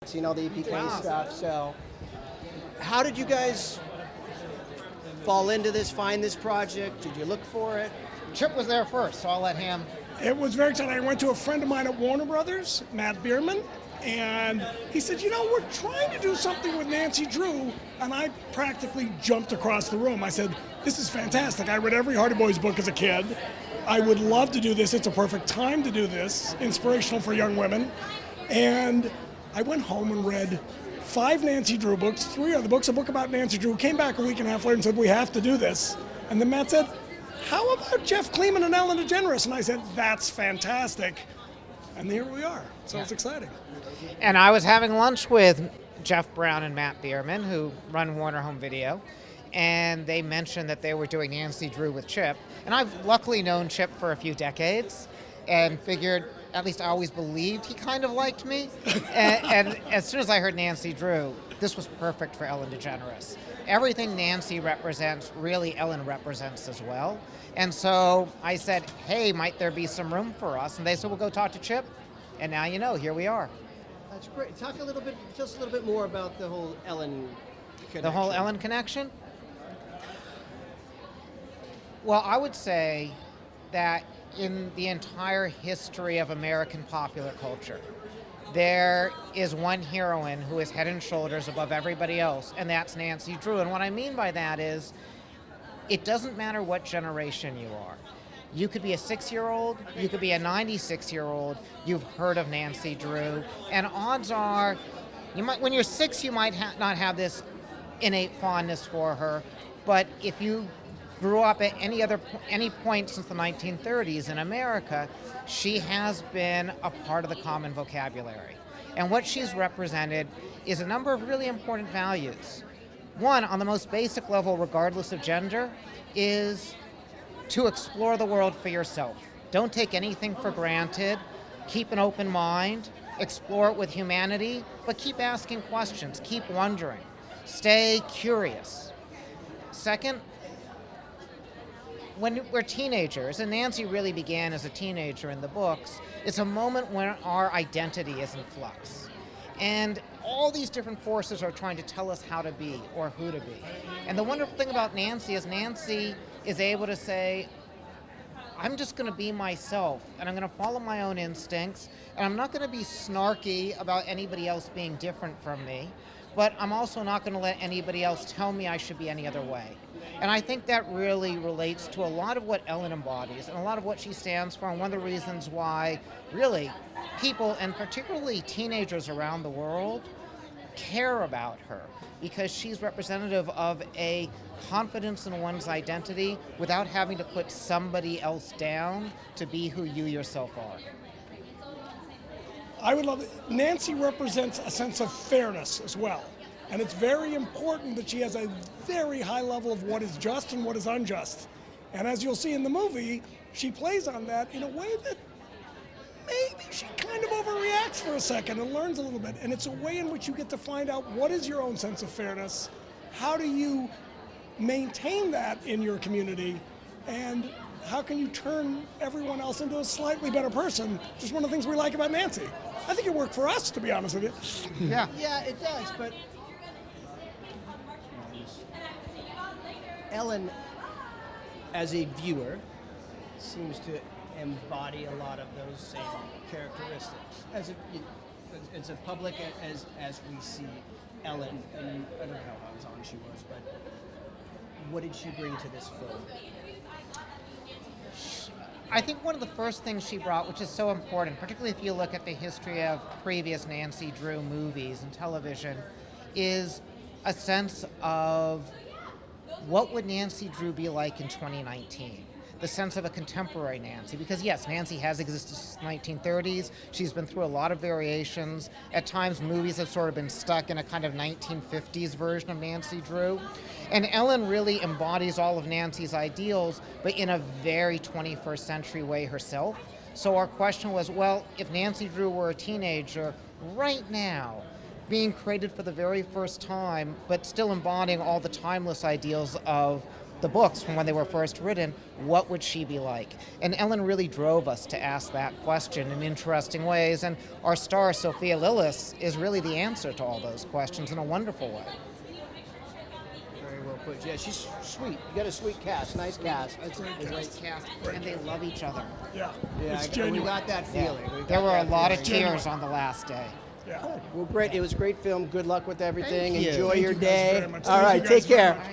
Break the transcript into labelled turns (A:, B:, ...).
A: seen all the EPK
B: Wow.
A: stuff. So, how did you guys fall into this, find this project? Did you look for it?
B: Chip was there first, so I'll let him.
C: It was very exciting. I went to a friend of mine at Warner Brothers, Matt Bierman, and he said, we're trying to do something with Nancy Drew, and I practically jumped across the room. I said, this is fantastic. I read every Hardy Boys book as a kid. I would love to do this. It's a perfect time to do this, inspirational for young women. And I went home and read 5 Nancy Drew books, 3 other books, a book about Nancy Drew, came back a week and a half later and said, we have to do this. And then Matt said, how about Jeff Kleeman and Ellen DeGeneres? And I said, that's fantastic. And here we are. So it's exciting.
B: And I was having lunch with Jeff Brown and Matt Bierman, who run Warner Home Video, and they mentioned that they were doing Nancy Drew with Chip. And I've luckily known Chip for a few decades and figured, at least I always believed he kind of liked me. and as soon as I heard Nancy Drew, this was perfect for Ellen DeGeneres. Everything Nancy represents, really Ellen represents as well. And so I said, hey, might there be some room for us? And they said, we'll go talk to Chip. And now you know, here we are.
A: That's great. Tell us a little bit more about the whole Ellen connection.
B: The whole Ellen connection? Well, I would say that in the entire history of American popular culture, there is one heroine who is head and shoulders above everybody else, and that's Nancy Drew. And what I mean by that is, it doesn't matter what generation you are. You could be a 6-year-old, you could be a 96-year-old, you've heard of Nancy Drew, and odds are, when you're 6, you might not have this innate fondness for her, but if you grew up at any point since the 1930s in America, she has been a part of the common vocabulary. And what she's represented is a number of really important values. One, on the most basic level, regardless of gender, is to explore the world for yourself. Don't take anything for granted. Keep an open mind. Explore it with humanity, but keep asking questions. Keep wondering. Stay curious. Second, when we're teenagers, and Nancy really began as a teenager in the books, it's a moment when our identity is in flux. And all these different forces are trying to tell us how to be or who to be. And the wonderful thing about Nancy is able to say, I'm just going to be myself, and I'm going to follow my own instincts, and I'm not going to be snarky about anybody else being different from me, but I'm also not going to let anybody else tell me I should be any other way. And I think that really relates to a lot of what Ellen embodies and a lot of what she stands for, and one of the reasons why really people, and particularly teenagers around the world, care about her, because she's representative of a confidence in one's identity without having to put somebody else down to be who you yourself are.
C: I would love it. Nancy represents a sense of fairness as well. And it's very important that she has a very high level of what is just and what is unjust. And as you'll see in the movie, she plays on that in a way that maybe she kind of overreacts for a second and learns a little bit. And it's a way in which you get to find out what is your own sense of fairness, how do you maintain that in your community, and how can you turn everyone else into a slightly better person? Just one of the things we like about Nancy. I think it worked for us, to be honest with you.
B: Yeah.
A: Yeah, it does, but Ellen, as a viewer, seems to embody a lot of those same characteristics. As a public, as we see Ellen, and I don't know how hands-on she was, but what did she bring to this film?
B: I think one of the first things she brought, which is so important, particularly if you look at the history of previous Nancy Drew movies and television, is a sense of what would Nancy Drew be like in 2019? The sense of a contemporary Nancy. Because yes, Nancy has existed since the 1930s. She's been through a lot of variations. At times, movies have sort of been stuck in a kind of 1950s version of Nancy Drew. And Ellen really embodies all of Nancy's ideals, but in a very 21st century way herself. So our question was, well, if Nancy Drew were a teenager right now, being created for the very first time, but still embodying all the timeless ideals of the books from when they were first written, what would she be like? And Ellen really drove us to ask that question in interesting ways, and our star, Sophia Lillis, is really the answer to all those questions in a wonderful way.
A: Very well put. Yeah, she's sweet. You got a sweet cast. Nice cast.
C: It's a
B: Great cast, and they love each other.
C: Yeah,
A: Yeah,
C: it's
A: we
C: genuine.
A: got that
B: Yeah.
A: feeling. We got
B: There were a
A: that
B: lot of
A: feeling.
B: tears on the last day.
C: Yeah.
A: Well, great. It was a great film. Good luck with everything.
B: Thank you.
A: Enjoy
C: Thank
A: your
C: you guys
A: day.
C: very much.
A: All
C: Thank
A: right,
C: you
A: take
C: guys very
A: care.
C: much.